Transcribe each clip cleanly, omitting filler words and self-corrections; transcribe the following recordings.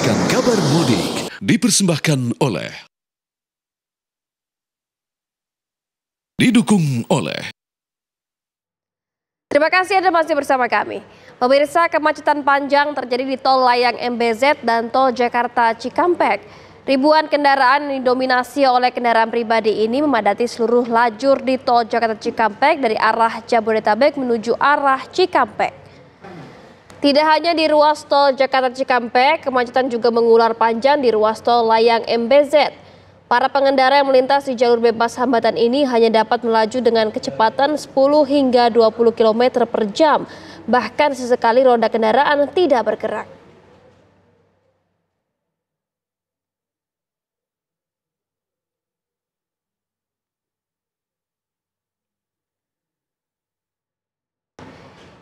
Mendengarkan kabar mudik dipersembahkan oleh, didukung oleh. Terima kasih Anda masih bersama kami. Pemirsa, kemacetan panjang terjadi di tol layang MBZ dan tol Jakarta Cikampek. Ribuan kendaraan yang didominasi oleh kendaraan pribadi ini memadati seluruh lajur di tol Jakarta Cikampek dari arah Jabodetabek menuju arah Cikampek. Tidak hanya di ruas tol Jakarta Cikampek, kemacetan juga mengular panjang di ruas tol layang MBZ. Para pengendara yang melintas di jalur bebas hambatan ini hanya dapat melaju dengan kecepatan 10 hingga 20 km per jam. Bahkan sesekali roda kendaraan tidak bergerak.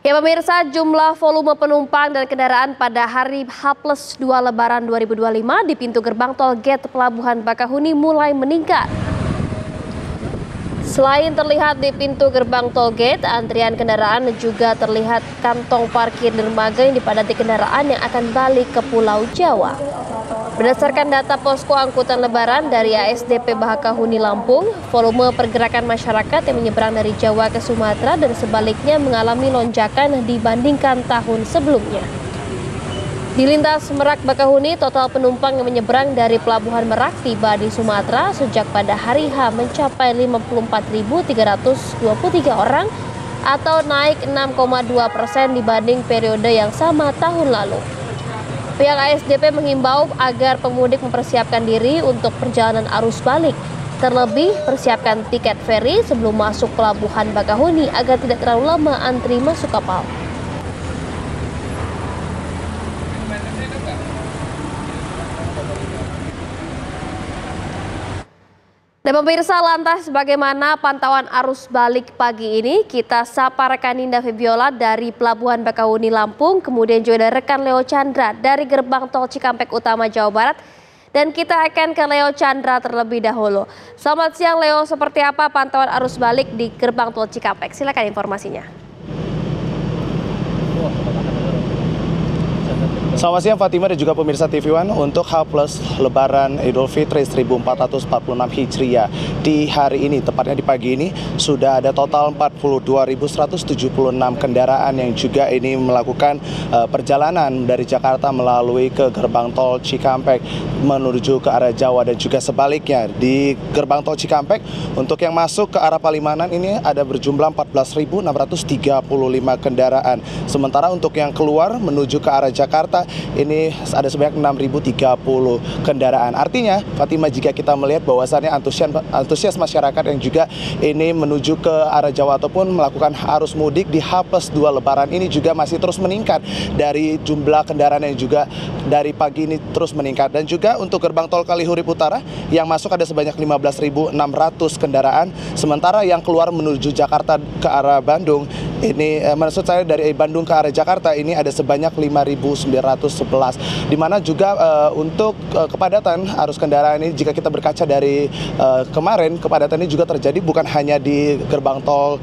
Ya pemirsa, jumlah volume penumpang dan kendaraan pada hari H+2 Lebaran 2025 di pintu gerbang tol Gate Pelabuhan Bakahuni mulai meningkat. Selain terlihat di pintu gerbang tol Gate, antrian kendaraan juga terlihat kantong parkir dermaga yang dipadati kendaraan yang akan balik ke Pulau Jawa. Berdasarkan data posko angkutan lebaran dari ASDP Bakahuni Lampung, volume pergerakan masyarakat yang menyeberang dari Jawa ke Sumatera dan sebaliknya mengalami lonjakan dibandingkan tahun sebelumnya. Di lintas Merak Bakahuni, total penumpang yang menyeberang dari Pelabuhan Merak tiba di Sumatera sejak pada hari H mencapai 54.323 orang atau naik 6,2% dibanding periode yang sama tahun lalu. Pihak ASDP menghimbau agar pemudik mempersiapkan diri untuk perjalanan arus balik. Terlebih, persiapkan tiket feri sebelum masuk Pelabuhan Bakahuni agar tidak terlalu lama antri masuk kapal. Dan pemirsa, lantas bagaimana pantauan arus balik pagi ini? Kita sapa rekan Ninda Febiola dari Pelabuhan Bakahuni Lampung, kemudian juga ada rekan Leo Chandra dari gerbang tol Cikampek Utama Jawa Barat. Dan kita akan ke Leo Chandra terlebih dahulu. Selamat siang Leo, seperti apa pantauan arus balik di gerbang tol Cikampek? Silakan informasinya. Selamat siang Fatima dan juga pemirsa TV One. Untuk H+ Lebaran Idul Fitri 1446 Hijriah di hari ini, tepatnya di pagi ini, sudah ada total 42.176 kendaraan yang juga ini melakukan perjalanan dari Jakarta melalui ke gerbang tol Cikampek menuju ke arah Jawa dan juga sebaliknya. Di gerbang tol Cikampek, untuk yang masuk ke arah Palimanan ini ada berjumlah 14.635 kendaraan. Sementara untuk yang keluar menuju ke arah Jakarta ini ada sebanyak 6.030 kendaraan. Artinya, Fatima, jika kita melihat bahwasannya antusias masyarakat yang juga ini menuju ke arah Jawa ataupun melakukan arus mudik di H+2 Lebaran ini juga masih terus meningkat dari jumlah kendaraan yang juga dari pagi ini terus meningkat. Dan juga untuk gerbang tol Kalihurip Utara yang masuk ada sebanyak 15.600 kendaraan. Sementara yang keluar menuju Jakarta ke arah Bandung ini, maksud saya dari Bandung ke arah Jakarta ini ada sebanyak 5.911. Di mana juga untuk kepadatan arus kendaraan ini, jika kita berkaca dari kemarin, kepadatan ini juga terjadi bukan hanya di gerbang tol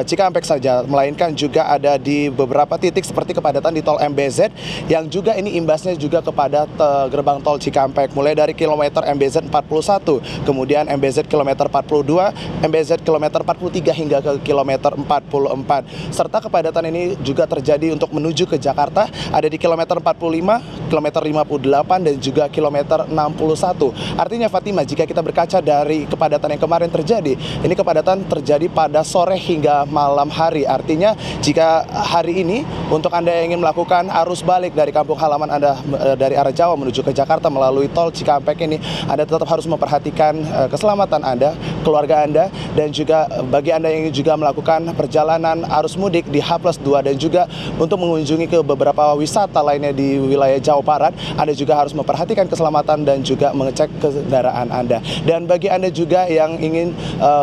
Cikampek saja, melainkan juga ada di beberapa titik seperti kepadatan di tol MBZ yang juga ini imbasnya juga kepada gerbang tol Cikampek, mulai dari kilometer MBZ 41, kemudian MBZ kilometer 42, MBZ kilometer 43 hingga ke kilometer 44. Serta kepadatan ini juga terjadi untuk menuju ke Jakarta ada di kilometer 45, kilometer 58 dan juga kilometer 61. Artinya Fatima, jika kita berkaca dari kepadatan yang kemarin terjadi, ini kepadatan terjadi pada sore hingga malam hari. Artinya jika hari ini untuk Anda yang ingin melakukan arus balik dari kampung halaman Anda dari arah Jawa menuju ke Jakarta melalui tol Cikampek ini, Anda tetap harus memperhatikan keselamatan Anda, keluarga Anda, dan juga bagi Anda yang ingin juga melakukan perjalanan arus mudik di H+2 dan juga untuk mengunjungi ke beberapa wisata lainnya di wilayah Jawa Barat, Anda juga harus memperhatikan keselamatan dan juga mengecek kendaraan Anda. Dan bagi Anda juga yang ingin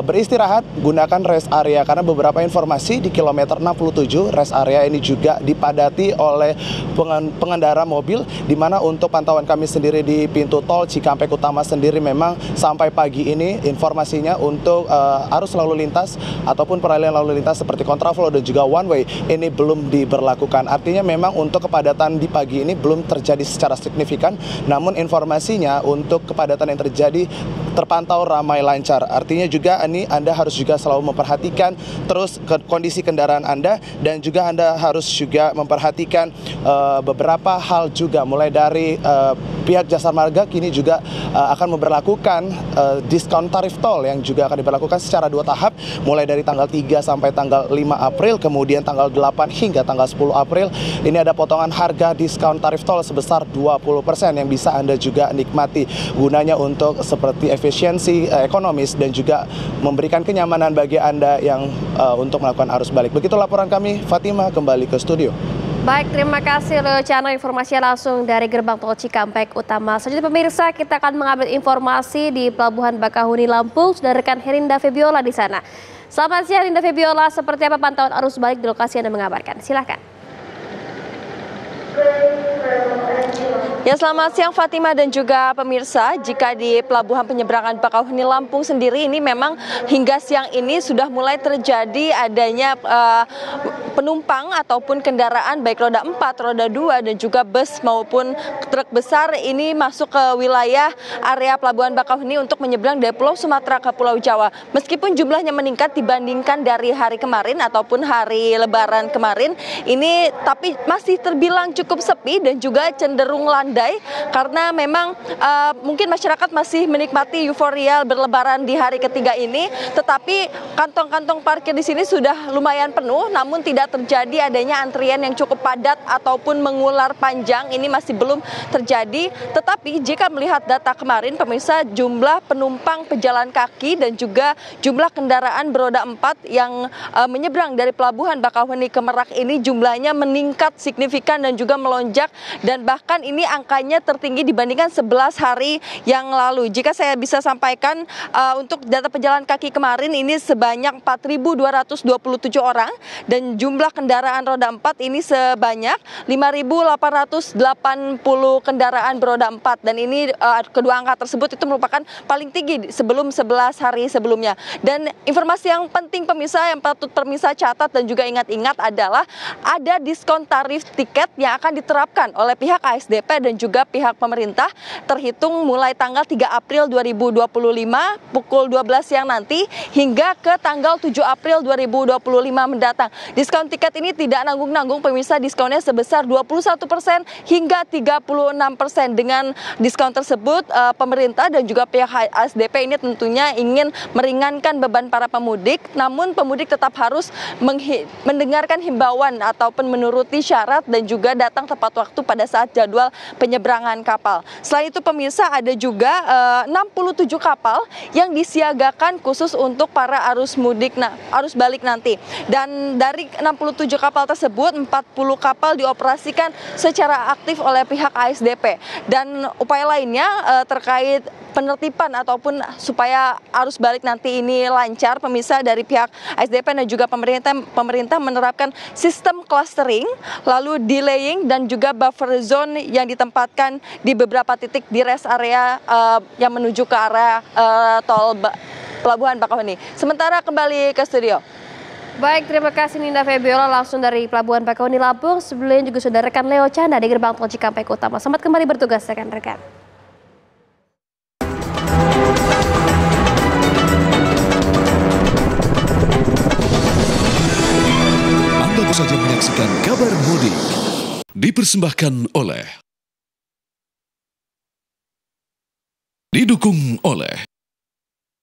beristirahat, gunakan rest area karena beberapa informasi di kilometer 67 rest area ini juga dipadati oleh pengendara mobil, di mana untuk pantauan kami sendiri di pintu tol Cikampek Utama sendiri memang sampai pagi ini informasinya untuk arus lalu lintas ataupun peralihan lalu lintas seperti kontraflow dan juga one way ini belum diberlakukan. Artinya memang untuk kepadatan di pagi ini belum terjadi secara signifikan, namun informasinya untuk kepadatan yang terjadi terpantau ramai lancar. Artinya juga ini Anda harus juga selalu memperhatikan terus kondisi kendaraan Anda, dan juga Anda harus juga memperhatikan beberapa hal juga, mulai dari pihak Jasa Marga kini juga akan memberlakukan diskon tarif tol yang juga akan diberlakukan secara 2 tahap, mulai dari tanggal 3 sampai tanggal 5 April, kemudian tanggal 8 hingga tanggal 10 April. Ini ada potongan harga diskon tarif tol sebesar 20% yang bisa Anda juga nikmati, gunanya untuk seperti efisiensi ekonomis dan juga memberikan kenyamanan bagi Anda yang untuk melakukan arus balik. Begitu laporan kami, Fatima, kembali ke studio. Baik, terima kasih Leocana, informasinya langsung dari Gerbang Tol Cikampek Utama. Selanjutnya pemirsa, kita akan mengambil informasi di Pelabuhan Bakahuni Lampung. Sudah rekan Herinda Febiola di sana. Selamat siang Herinda Febiola, seperti apa pantauan arus balik di lokasi Anda mengabarkan? Silakan. Ya, selamat siang Fatima dan juga pemirsa. Jika di Pelabuhan Penyeberangan Bakauheni Lampung sendiri ini memang hingga siang ini sudah mulai terjadi adanya penumpang ataupun kendaraan baik roda 4, roda 2 dan juga bus maupun truk besar ini masuk ke wilayah area Pelabuhan Bakauheni untuk menyeberang dari Pulau Sumatera ke Pulau Jawa. Meskipun jumlahnya meningkat dibandingkan dari hari kemarin ataupun hari Lebaran kemarin, ini tapi masih terbilang cukup sepi dan juga cenderung landai karena memang mungkin masyarakat masih menikmati euforia berlebaran di hari ketiga ini, tetapi kantong-kantong parkir di sini sudah lumayan penuh, namun tidak terjadi adanya antrian yang cukup padat ataupun mengular panjang, ini masih belum terjadi. Tetapi jika melihat data kemarin pemirsa, jumlah penumpang pejalan kaki dan juga jumlah kendaraan beroda 4 yang menyeberang dari Pelabuhan Bakauheni ke Merak ini jumlahnya meningkat signifikan dan juga melonjak, dan bahkan ini angkanya tertinggi dibandingkan 11 hari yang lalu. Jika saya bisa sampaikan untuk data pejalan kaki kemarin ini sebanyak 4.227 orang dan jumlah kendaraan roda 4 ini sebanyak 5.880 kendaraan beroda 4, dan ini kedua angka tersebut itu merupakan paling tinggi sebelum 11 hari sebelumnya. Dan informasi yang penting pemirsa yang patut pemirsa catat dan juga ingat-ingat adalah ada diskon tarif tiket yang akan diterapkan oleh pihak ASDP dan juga pihak pemerintah terhitung mulai tanggal 3 April 2025 pukul 12 siang nanti hingga ke tanggal 7 April 2025 mendatang. Diskon tiket ini tidak nanggung-nanggung pemirsa, diskonnya sebesar 21% hingga 36%. Dengan diskon tersebut pemerintah dan juga pihak ASDP ini tentunya ingin meringankan beban para pemudik, namun pemudik tetap harus mendengarkan himbauan ataupun menuruti syarat dan juga datang tepat waktu pada saat jadwal penyeberangan kapal. Selain itu pemirsa, ada juga 67 kapal yang disiagakan khusus untuk para arus balik nanti. Dan dari 67 kapal tersebut 40 kapal dioperasikan secara aktif oleh pihak ASDP. Dan upaya lainnya terkait penertiban ataupun supaya arus balik nanti ini lancar pemirsa, dari pihak ASDP dan juga pemerintah menerapkan sistem clustering, lalu delaying dan juga buffer zone yang ditempatkan di beberapa titik di rest area yang menuju ke area tol Pelabuhan Bakauheni. Sementara kembali ke studio. Baik, terima kasih Ninda Febiola langsung dari Pelabuhan Bakauheni Lampung. Sebelumnya juga sudah rekan Leocana di Gerbang Tol Cikampek Utama. Selamat kembali bertugas rekan-rekan. Anda baru saja menyaksikan kabar mudik dipersembahkan oleh, didukung oleh